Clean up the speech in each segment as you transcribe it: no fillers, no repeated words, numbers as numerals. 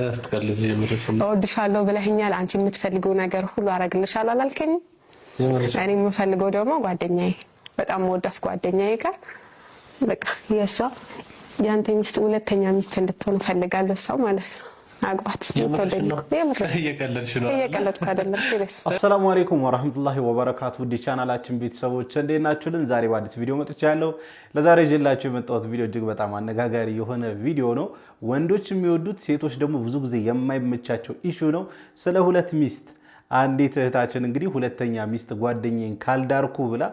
አትቀልጂ የምርሽም እወድሻለሁ ብለኸኛል አንቺ የምትፈልገው ነገር ሁሉ አረግልሻለሁ አላልከኝ እኔ የምፈልገው ደግሞ ጓደኛዬ በጣም ወዳፍ ጓደኛዬ ጋር በቃ የሷ ያንተ ሚስት ሁለተኛ ሚስት እንድትሆን ፈልጋለሁ ሰው ማለት ነው አግባት እየቀለድኩ አይደለም ሲሪየስ አሰላሙ አለይኩም ወራህመቱላሂ ወበረካቱ ዲ ቻናላችን ቤተሰቦች እንዴት ናችሁልን ዛሬ በአዲስ ቪዲዮ መጥቻለሁ ለዛሬ ይዤላችሁ የመጣሁት ቪዲዮ እጅግ በጣም አነጋጋሪ የሆነ ቪዲዮ ነው ወንዶች የሚወዱት ሴቶች ደግሞ ብዙ ጊዜ የማይመቻቸው ኢሹ ነው ስለ ሁለት ሚስት አንዲት እህታችን እንግዲህ ሁለተኛ ሚስት ጓደኛዬን ካልዳርኩ ብላ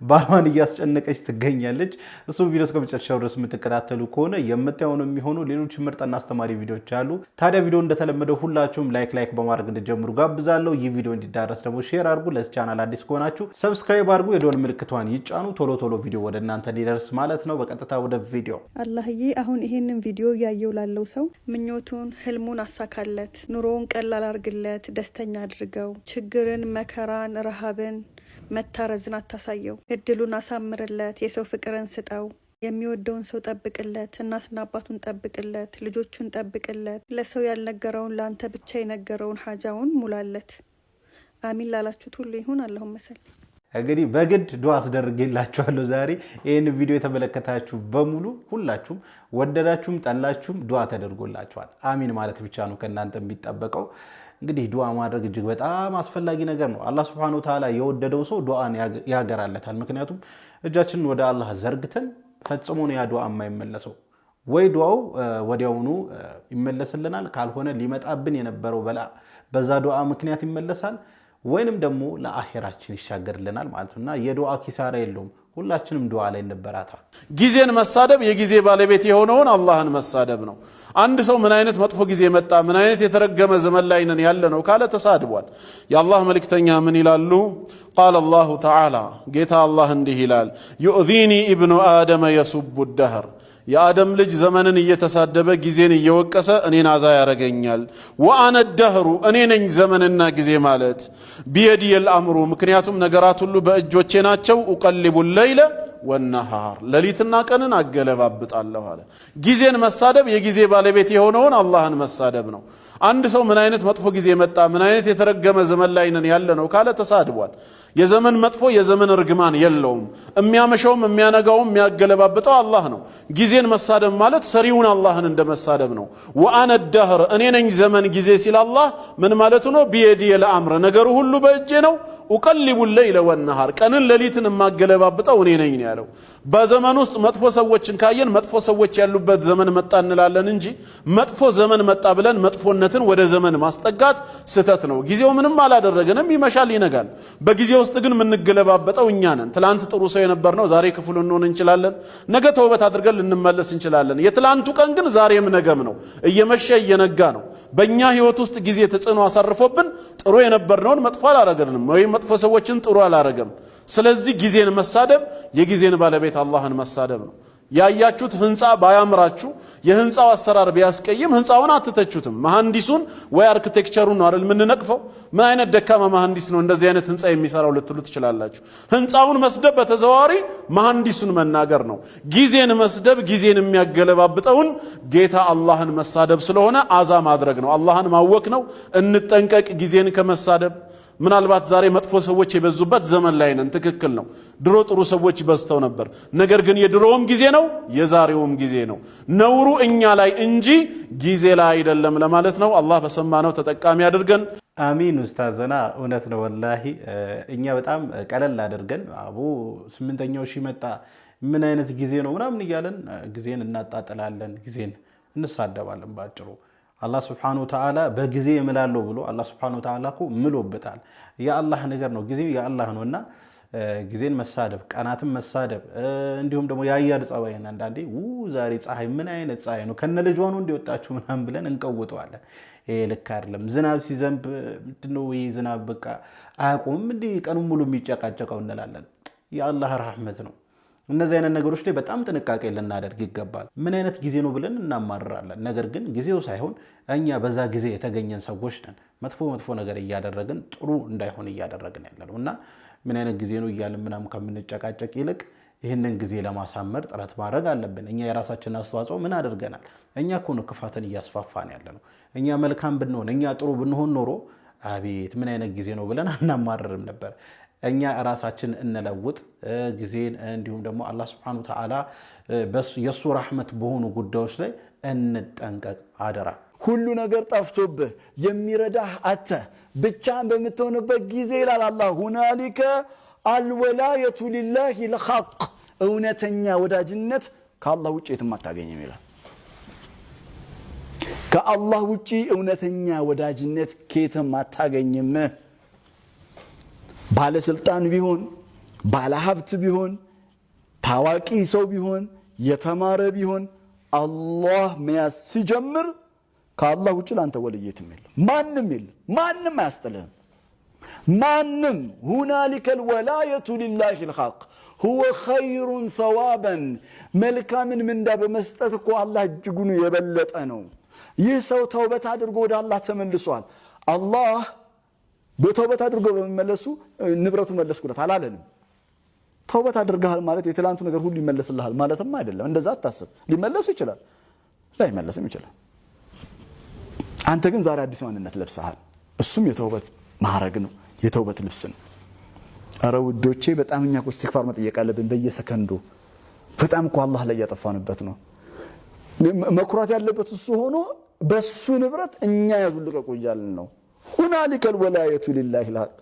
ባሏን እያስጨነቀች ትገኛለች እሱ ቪዲዮ እስከመጨረሻው ድረስ የምትከታተሉ ከሆነ የምታዩው ነው የሚሆነው ሌሎች ምርጥና አስተማሪ ቪዲዮዎች አሉ ታዲያ ቪዲዮ እንደተለመደው ሁላችሁም ላይክ በማድረግ እንድትጀምሩ ጋብዛለሁ ይህ ቪዲዮ እንዲዳረስ ደግሞ ሼር አድርጉ ለዚህ ቻናል አዲስ ከሆናችሁ ሰብስክራይብ አድርጉ የደወል ምልክቷን ይጫኑ ቶሎ ቪዲዮ ወደ እናንተ እንዲደርስ ማለት ነው በቀጥታ ወደ ቪዲዮ አላህዬ አሁን ይሄንን ቪዲዮ ያየው ላለው ሰው ምኞቱን ህልሙን አሳካለት ኑሮውን ቀላል አድርግለት ደስተኛ አድርገው ችግርን መከራን ረሃብን መታረዝን አታሳየው እድሉን አሳምርለት የሰው ፍቅርን ስጠው የሚወደውን ሰው ጠብቅለት እናትና አባቱን ጠብቅለት ልጆቹን ጠብቅለት ለሰው ያልነገረውን ላንተ ብቻ የነገረውን ሐጃውን ሙላለት አሚን ላላችሁት ሁሉ ይሁን አላሁመ ሰል እንግዲህ በግድ ዱዓ አስደርግላችኋለሁ ዛሬ ይሄን ቪዲዮ የተመለከታችሁ በሙሉ ሁላችሁም ወደዳችሁም ጠላችሁም ዱዓ ተደርጎላችኋል አሚን ማለት ብቻ ነው ከናንተ የሚጠበቀው እንግዲህ ዱዓ ማድረግ እጅግ በጣም አስፈላጊ ነገር ነው አላህ Subhanahu Wa Ta'ala የወደደው ሰው ዱዓን ያገራለታል ምክንያቱም እጃችንን ወደ አላህ ዘርግተን ፈጽሞ ነው ያ ዱዓ የማይመለሰው ወይ ዱዓው ወዲያውኑ ይመለስልናል ካልሆነ ሊመጣብን የነበረው በላ በዛ ዱዓ ምክንያት ይመለሳል ወይንም ደግሞ ለአኺራችን ይሻገርልናል ማለት ነውና የዱዓ ኪሳራ የለውም ሁላችንም ዱዓ ላይ እንበራታ ጊዜን መሳደብ የጊዜ ባለቤት የሆነውን አላህን መሳደብ ነው አንድ ሰው ምን አይነት መጥፎ ጊዜ መጣ ምን አይነት የተረገመ ዘመን ላይ ነን ያለ ነው ካለ ተሳድቧል የአላህ መልእክተኛ ምን ይላሉ قال الله تعالى ጌታ አላህ እንዲህ ይላል يؤذيني ابن آدم يسب الدهر የአደም ልጅ ዘመንን እየተሳደበ ጊዜን እየወቀሰ እኔን አዛ ያረገኛል ወአነ الدهر እኔ ነኝ ዘመንና ጊዜ ማለት بيدي الامر ምክንያቱም ነገራት ሁሉ በእጆቼ ናቸው اقلب الليل والنهار ለሊትና ቀንን አገለባብጣለሁ አለ ጊዜን መሳደብ የጊዜ ባለቤት የሆነውን አላህን መሳደብ ነው አንድ ሰው ምን አይነት መጥፎ ጊዜ መጣ ምን አይነት የተረገመ ዘመን ላይ ነን ያለ ነው ካለ ተሳድቧል የዘመን መጥፎ የዘመን እርግማን የለውም የሚያመሸውም የሚያነጋውም የሚያገለባብጠው አላህ ነው ጊዜን መሳደብ ማለት ሰሪውን አላህን እንደመሳደብ ነው ወአነ الدهر እኔ ነኝ ዘመን ጊዜ ሲል አላህ ምን ማለት ነው بيدي الامر ነገሩ ሁሉ በእጄ ነው اقلب الليل والنهار ቀንን ለሊትን ማገለባብጠው እኔ ነኝ ያለው በዘመን ውስጥ መጥፎ ሰዎችን ካየን መጥፎ ሰዎች ያሉበት ዘመን መጣ እንላለን እንጂ መጥፎ ዘመን መጣ ብለን መጥፎነትን ወደ ዘመን ማስጠጋት ስተት ነው ጊዜው ምንም አላደረገንም ይመሻል ይነጋል በጊዜው ውስጥ ግን ምን ገለባበጠው እኛ ነን ትላንት ጥሩ ሰው የነበርነው ዛሬ ክፉል እንሆን እንችላለን ነገ ተውበት አድርገን ልንመለስ እንችላለን የትላንቱ ቀን ግን ዛሬም ነገም ነው እየመሸ እየነጋ ነው በእኛ ህይወት ውስጥ ጊዜ ተጽዕኖ አሳርፎብን ጥሩ የነበርነውን መጥፎ አላረገንም ወይ መጥፎ ሰዎችን ጥሩ አላረገም ስለዚህ ጊዜን መሳደብ የጊዜን ባለቤት አላህን መሳደብ ነው ያያችሁት ህንጻ ባያምራችሁ የህንጻው አሰራር ቢያስቀይም ህንጻውን አትተቹትም መሐንዲሱን ወይ አርኪቴክቸሩን ነው አይደል ምን ነቅፈው ምን አይነት ደካማ መሐንዲስ ነው እንደዚህ አይነት ህንጻ የሚሰራው ልትሉ ትችላላችሁ ህንጻውን መስደብ በተዘዋዋሪ መሐንዲሱን መናገር ነው ጊዜን መስደብ ጊዜን የሚያገለባብጠውን ጌታ አላህን መሳደብ ስለሆነ አዛ ማድረግ ነው አላህን ማወክ ነው እንጠንቀቅ ጊዜን ከመሳደብ ምናልባት ዛሬ መጥፎ ሰዎች የበዙበት ዘመን ላይ ነን ትክክል ነው ድሮ ጥሩ ሰዎች በዝተው ነበር ነገር ግን የድሮውም ጊዜ ነው የዛሬውም ጊዜ ነው ነውሩ እኛ ላይ እንጂ ጊዜ ላይ አይደለም ለማለት ነው አላህ በሰማነው ተጠቃሚ አድርገን አሚን ኡስታዘና እውነት ነው ወላሂ እኛ በጣም ቀለል አድርገን አቡ 8ኛው ሺ መጣ ምን አይነት ጊዜ ነው ምናምን ይያለን ጊዜን እናጣጥላለን ጊዜን እንሳደባለን ባጭሩ አላህ Subhanahu Wa Ta'ala በጊዜ ይምላለው ብሎ አላህ Subhanahu Wa Ta'ala እኮ ምሎበታል የአላህ ነገር ነው ጊዜው የአላህ ነውና ጊዜን መሳደብ ቀናትን መሳደብ እንዲሁም ደግሞ ያያድ ጻዋይና አንዳንዴ ዛሬ ፀሐይ ምን አይነት ፀሐይ ነው ከነ ልጅ ሆኖ እንዲወጣችሁ ምናምን ብለን እንቀውጠዋለን ይሄ ልክ አይደለም ዝናብ ሲዘንብ ምንድነው ይሄ ዝናብ በቃ አያቆምም እንዴ ቀኑን ሙሉ የሚጨቃጨቀው እንላለን የአላህ ረህመት ነው እነዚህ አይነት ነገሮች ላይ በጣም ጥንቃቄ ልናደርግ ይገባል ምን አይነት ጊዜ ነው ብለን እናማራለን ነገር ግን ጊዜው ሳይሆን እኛ በዛ ጊዜ የተገኘን ሰዎች ነን መጥፎ ነገር እያደረግን ጥሩ እንዳይሆን እያደረግን ያለነውና ምን አይነት ጊዜ ነው ይያል ምናም ከምንጨቃጨቅ ይልቅ ይህንን ጊዜ ለማሳመር ጥረት ማድረግ አለብን። እኛ የራሳችንን አስተዋጽኦ ምን አድርገናል? እኛ እኮ ነው ክፋትን እያስፋፋን ያለነው። እኛ መልካም ብንሆን እኛ ጥሩ ብንሆን ኖሮ አቤት ምን አይነት ጊዜ ነው ብለን አናማረርም ነበር። እኛ ራሳችን እንለውጥ ጊዜን እንዲሁም ደግሞ አላህ Subhanahu Wa Ta'ala የሱ ረህመት በሆኑ ጉዳዮች ላይ እንጠንቀቅ አደራ። ሁሉ ነገር ጠፍቶብህ የሚረዳህ አተ ብቻን በመተውንበት ጊዜ ይላል አላህ ሁናሊከ አልወላየቱ ሊላሂ الحق እውነተኛ ወዳጅነት ከአላህ ውጪ የትም አታገኝም ይላል። ከአላህ ውጪ እውነተኛ ወዳጅነት ከየትም አታገኝም። ባለስልጣን ቢሆን ባለሀብት ቢሆን ታዋቂ ሰው ቢሆን የተማረ ቢሆን አላህ መያዝ ሲጀምር ከአላህ ውጪ ላንተ ወልየትም የለም ማንም አያስጥልህም ማንም ሁናሊከ الولاية لله الحق هو خير ثوابا መልካምን ምንዳ በመስጠት እኮ አላህ እጅጉን የበለጠ ነው። ይህ ሰው ተውበት አድርጎ ወደ አላህ ተመልሷል። አላህ በተውበት አድርጎ በመመለሱ ንብረቱ መለስኩለት አላለንም። ተውበት አድርገሃል ማለት የትላንቱ ነገር ሁሉ ይመለስልሃል ማለትም አይደለም። እንደዛ አታስብ። ሊመለስ ይችላል ላይመለስም ይችላል። አንተ ግን ዛሬ አዲስ ማንነት ለብሰሃል። እሱም የተውበት ማዕረግ ነው፣ የተውበት ልብስ ነው። አረ ውዶቼ በጣም እኛ ኢስቲግፋር መጠየቅ አለብን በየሰከንዱ። በጣም እኮ አላህ ላይ ያጠፋንበት ነው። መኩራት ያለበት እሱ ሆኖ በሱ ንብረት እኛ ያዙልቀቁ ይያልን ነው። ሁናሊከ الولاية لله الحق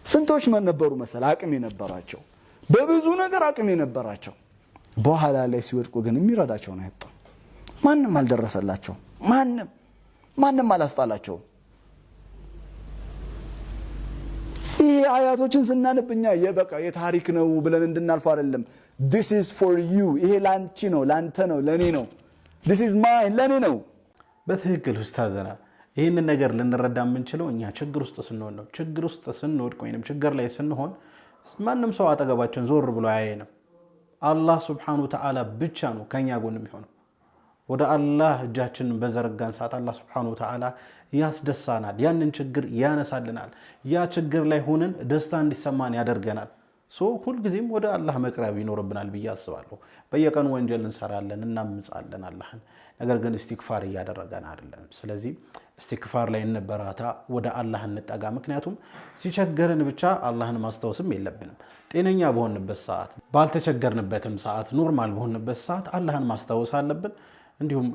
ስንቶች ማን ነበሩ መሰል አቅም የነበራቸው በብዙ ነገር አቅም የነበራቸው በኋላ ላይ ሲወድቁ ግን የሚረዳቸው ነው ያጣ። ማንም አልደረሰላቸው ማንም አላስጣላቸው። ይሄ አያቶችን ስናነብኛ የበቃ የታሪክ ነው ብለን እንድናልፍ አይደለም። this is for you ይሄ ላንቺ ነው ላንተ ነው ለኔ ነው this is mine ለኔ ነው። በትክክል ኡስታዘና ይሄንን ነገር ልንረዳ የምንችለው እኛ ችግር ውስጥ ስንሆን ነው። ችግር ውስጥ ስንወድቅ ወይንም ችግር ላይ ስንሆን ማንም ሰው አጠገባችን ዞር ብሎ አያየንም። አላህ Subhanahu Wa Ta'ala ብቻ ነው ከኛ ጎን የሚሆነው። ወደ አላህ እጃችንን በዘረጋን ሰዓት አላህ Subhanahu Wa Ta'ala ያስደሳናል፣ ያንን ችግር ያነሳልናል። ያ ችግር ላይ ሆነን ደስታ እንዲሰማን ያደርገናል። ሁል ጊዜም ወደ አላህ መቅረብ ይኖርብናል ብዬ አስባለሁ። በየቀኑ ወንጀል እንሰራለን እናምጻለን አላህን፣ ነገር ግን ኢስቲግፋር እያደረገን አይደለም። ስለዚህ ኢስቲግፋር ላይ እንበራታ፣ ወደ አላህ እንጠጋ። ምክንያቱም ሲቸገረን ብቻ አላህን ማስታወስም የለብንም። ጤነኛ በሆንበት ሰዓት፣ ባልተቸገርንበትም ሰዓት፣ ኖርማል በሆንበት ሰዓት አላህን ማስታወስ አለብን። እንዲሁም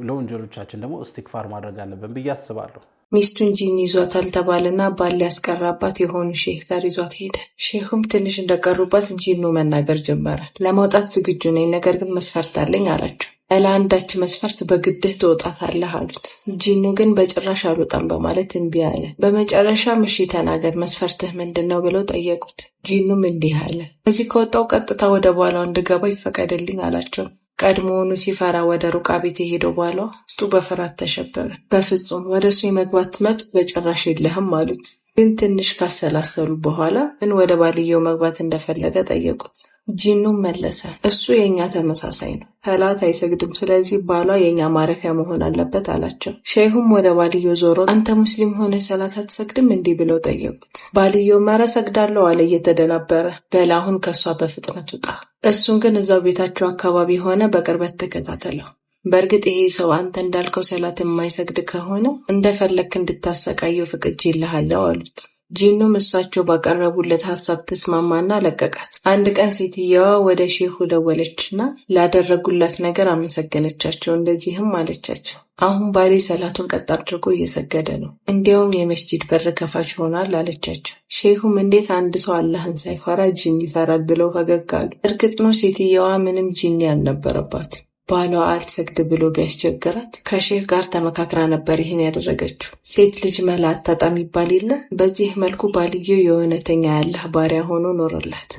ለወንጀሎቻችን ደግሞ ኢስቲግፋር ማድረግ አለብን ብዬ አስባለሁ። ሚስቱን ጂን ይዟታል ተባለና ባል ያስቀራባት የሆኑ ሼህ ጋር ይዟት ሄደ። ሼሁም ትንሽ እንደቀሩባት ጂኑ መናገር ጀመረ። ለመውጣት ዝግጁ ነኝ፣ ነገር ግን መስፈርት አለኝ አላቸው። ለአንዳች መስፈርት በግድህ ትወጣታለህ አሉት። ጂኑ ግን በጭራሽ አልወጣም በማለት እምቢ አለ። በመጨረሻ እሺ ተናገር መስፈርትህ ምንድነው ብለው ጠየቁት። ጂኑም እንዲህ አለ፣ እዚህ ከወጣው ቀጥታ ወደ በኋላው እንድገባ ይፈቀድልኝ አላቸው። ቀድሞውኑ ሲፈራ ወደ ሩቃ ቤት የሄደው ባሏ ውስጡ በፍርሃት ተሸበረ። በፍጹም ወደሱ የመግባት መብት በጭራሽ የለህም አሉት። ግን ትንሽ ካሰላሰሉ በኋላ ወደ ባልየው መግባት እንደፈለገ ጠየቁት። ጂኑም መለሰ፣ እሱ የኛ ተመሳሳይ ነው፣ ሰላት አይሰግድም፣ ስለዚህ ባሏ የኛ ማረፊያ መሆን አለበት አላቸው። ሼሁም ወደ ባልየው ዞሮ አንተ ሙስሊም ሆነ ሰላት አትሰግድም እንዲህ ብለው ጠየቁት። ባልየው መረ ሰግዳለሁ አለ እየተደናበረ። በል አሁን ከሷ በፍጥነት ውጣ፣ እሱን ግን እዛው ቤታቸው አካባቢ ሆነ በቅርበት ተከታተለው። በእርግጥ ይሄ ሰው አንተ እንዳልከው ሰላት የማይሰግድ ከሆነ እንደፈለክ እንድታሰቃየው ፍቅጄልሃለሁ አሉት። ጂኑም እሳቸው ባቀረቡለት ሐሳብ ተስማማና ለቀቃት። አንድ ቀን ሴትየዋ ወደ ሼሁ ደወለችና ላደረጉላት ነገር አመሰገነቻቸው። እንደዚህም አለቻቸው፣ አሁን ባሌ ሰላቱን ቀጥ አድርጎ እየሰገደ ነው፣ እንዲያውም የመስጂድ በር ከፋች ሆኗል አለቻቸው። ሼሁም እንዴት አንድ ሰው አላህን ሳይፈራ ጂኒ ይፈራል ብለው ፈገግ አሉ። እርግጥ ነው ሴትየዋ ምንም ጂኒ አልነበረባት። ባሏ አልሰግድ ብሎ ቢያስቸግራት ከሼህ ጋር ተመካክራ ነበር ይህን ያደረገችው። ሴት ልጅ መላ አታጣም ይባል የለ። በዚህ መልኩ ባልየው የእውነተኛ ያላህ ባሪያ ሆኖ ኖረላት።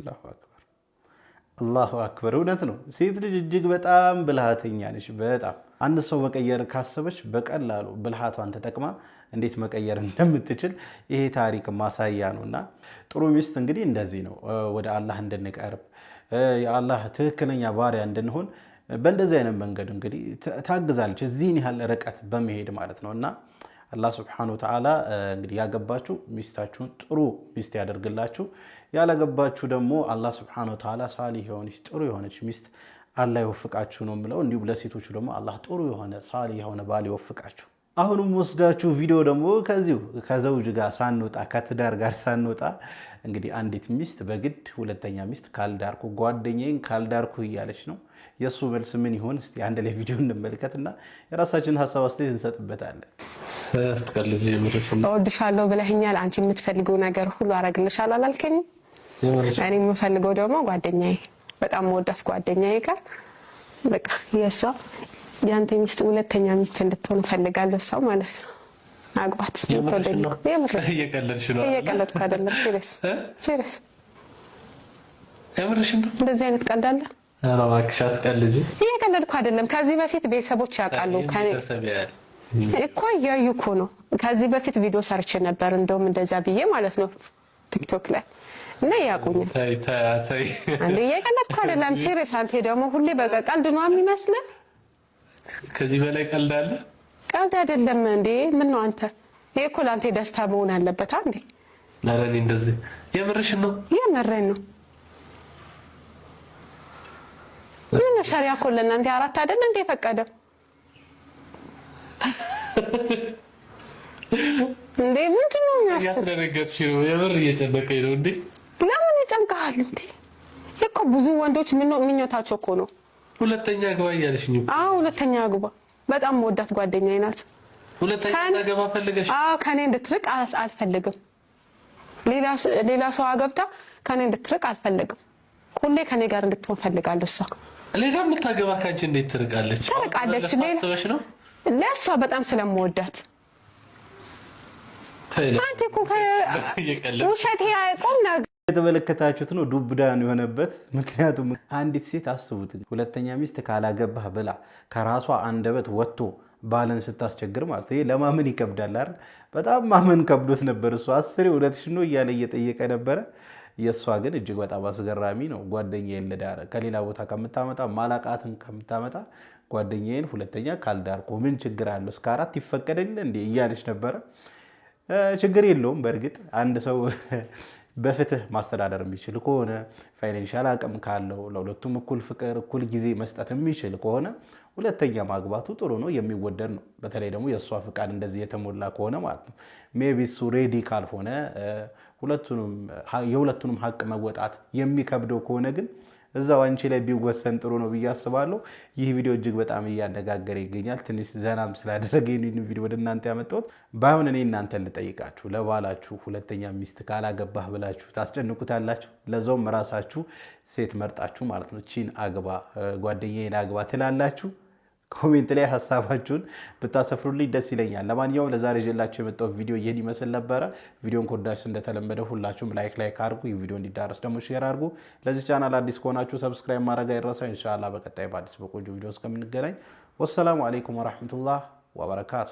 አላሁ አክበር። እውነት ነው። ሴት ልጅ እጅግ በጣም ብልሃተኛ ነች። በጣም አንድ ሰው መቀየር ካሰበች በቀላሉ ብልሃቷን ተጠቅማ እንዴት መቀየር እንደምትችል ይሄ ታሪክ ማሳያ ነውና ጥሩ ሚስት እንግዲህ እንደዚህ ነው። ወደ አላህ እንድንቀርብ የአላህ ትክክለኛ ባሪያ እንድንሆን በእንደዚህ አይነት መንገድ እንግዲህ ታግዛለች፣ እዚህን ያህል ርቀት በመሄድ ማለት ነውና አላህ Subhanahu Wa Ta'ala እንግዲህ ያገባችሁ ሚስታችሁን ጥሩ ሚስት ያደርግላችሁ። ያላገባችሁ ደግሞ አላህ Subhanahu Wa Ta'ala ሳሊህ የሆነች ጥሩ የሆነች ሚስት አላህ ይወፍቃችሁ ነው የምለው። እንዲሁም ለሴቶቹ ደግሞ አላህ ጥሩ የሆነ ሳሊህ የሆነ ባል ይወፍቃችሁ። አሁንም ወስዳችሁ ቪዲዮ ደግሞ ከዚሁ ከዘውጅ ጋር ሳንወጣ ከትዳር ጋር ሳንወጣ እንግዲህ አንዲት ሚስት በግድ ሁለተኛ ሚስት ካልዳርኩ ጓደኛዬን ካልዳርኩ እያለች ነው። የሱ መልስ ምን ይሆን? እስቲ አንድ ላይ ቪዲዮ እንመልከትና የራሳችንን ሐሳብ አስተያየት እንሰጥበታለን። አስተቀልዚ የምትፈልግ እወድሻለሁ ብለኸኛል። አንቺ የምትፈልገው ነገር ሁሉ አረግልሻለሁ አላልከኝ? እኔ የምፈልገው ደግሞ ጓደኛዬ በጣም ወዳት ጓደኛዬ ጋር በቃ የሷ ያንተ ሚስት ሁለተኛ ሚስት እንድትሆን ፈልጋለሁ። ሰው ማለት ነው አግባት ስትወደኝ እየቀለድሽ ነው? እየቀለድኩ አይደለም። ሲሪየስ የምርሽ ነው? እንደዚህ አይነት ቀልድ አለ? ኧረ እባክሽ አትቀልጂ። እየቀለድኩ አይደለም። ከዚህ በፊት ቤተሰቦች ያውቃሉ እኮ እያዩ እኮ ነው። ከዚህ በፊት ቪዲዮ ሰርቼ ነበር እንደውም እንደዛ ብዬ ማለት ነው ቲክቶክ ላይ እና ያቁኛል። ተይ አንዴ እየቀለድኩ አይደለም። ሲሪየስ አንተ ደግሞ ሁሌ በቃ ቀልድ ነው የሚመስልህ። ከዚህ በላይ ቀልድ አለ? ቀልድ አይደለም እንዴ? ምን ነው አንተ? ይሄ እኮ ለአንተ ደስታ መሆን አለበት አንዴ። ለኔ እንደዚህ የምርሽን ነው? የምሬን ነው። ምን ሸሪያ እኮ ለእናንተ አራት አይደል እንዴ ፈቀደው እንዴ? ምንድነው ያስደነገጥሽ ነው? የምር እየጨነቀኝ ነው እንዴ? ለምን ይጨንቃል እንዴ? እኮ ብዙ ወንዶች ምኞታቸው እኮ ነው ሁለተኛ አግባ እያለሽኝ። አዎ ሁለተኛ አግባ። በጣም ወዳት ጓደኛዬ ናት። ሁለተኛ አግባ ፈልገሽ? አዎ ከኔ እንድትርቅ አልፈልግም። ሌላ ሰው አገብታ ከኔ እንድትርቅ አልፈልግም። ሁሌ ከኔ ጋር እንድትሆን ፈልጋለሁ። እሷ ሌላ የምታገባ ካንቺ እንዴት ትርቃለች? ትርቃለች። ሌላ ነው ለእሷ በጣም ስለምወዳት። አንተ እኮ ውሸት ያቆም ነገር የተመለከታችሁት ነው ዱብዳ የሆነበት። ምክንያቱም አንዲት ሴት አስቡት ሁለተኛ ሚስት ካላገባህ ብላ ከራሷ አንደበት ወጥቶ ባልን ስታስቸግር ማለት ይሄ ለማመን ይከብዳል አይደል? በጣም ማመን ከብዶት ነበር። እሱ አስሬ እውነትሽ ነው እያለ እየጠየቀ ነበረ። የእሷ ግን እጅግ በጣም አስገራሚ ነው። ጓደኛዬን ልዳር ከሌላ ቦታ ከምታመጣ ማላቃትን ከምታመጣ ጓደኛዬን ሁለተኛ ካልዳርኩ ምን ችግር አለው? እስከ 4 ይፈቀደል እንዴ እያለች ነበረ። ችግር የለውም። በእርግጥ አንድ ሰው በፍትህ ማስተዳደር የሚችል ከሆነ ፋይናንሻል አቅም ካለው ለሁለቱም እኩል ፍቅር እኩል ጊዜ መስጠት የሚችል ከሆነ ሁለተኛ ማግባቱ ጥሩ ነው፣ የሚወደድ ነው። በተለይ ደግሞ የእሷ ፍቃድ እንደዚህ የተሞላ ከሆነ ማለት ነው። ሜቢ እሱ ሬዲ ካልሆነ የሁለቱንም ሀቅ መወጣት የሚከብደው ከሆነ ግን እዛው አንቺ ላይ ቢወሰን ጥሩ ነው ብዬ አስባለሁ። ይህ ቪዲዮ እጅግ በጣም እያነጋገረ ይገኛል። ትንሽ ዘናም ስላደረገ ይህን ቪዲዮ ወደ እናንተ ያመጣሁት። ባይሆን እኔ እናንተን ልጠይቃችሁ፣ ለባላችሁ ሁለተኛ ሚስት ካላገባህ ብላችሁ ታስጨንቁታላችሁ? ለዛውም ራሳችሁ ሴት መርጣችሁ ማለት ነው። ቺን አግባ ጓደኛዬን አግባ ትላላችሁ? ኮሜንት ላይ ሀሳባችሁን ብታሰፍሩልኝ ደስ ይለኛል። ለማንኛውም ለዛሬ ይዤላችሁ የመጣሁት ቪዲዮ ይህን ይመስል ነበረ። ቪዲዮን ከወዳችሁ እንደተለመደ ሁላችሁም ላይክ አድርጉ። ይህ ቪዲዮ እንዲዳረስ ደግሞ ሼር አድርጉ። ለዚህ ቻናል አዲስ ከሆናችሁ ሰብስክራይብ ማድረግ አይረሳ። ኢንሻአላህ በቀጣይ በአዲስ በቆንጆ ቪዲዮ እስከምንገናኝ ወሰላሙ አለይኩም ወራህመቱላህ ወበረካቱ።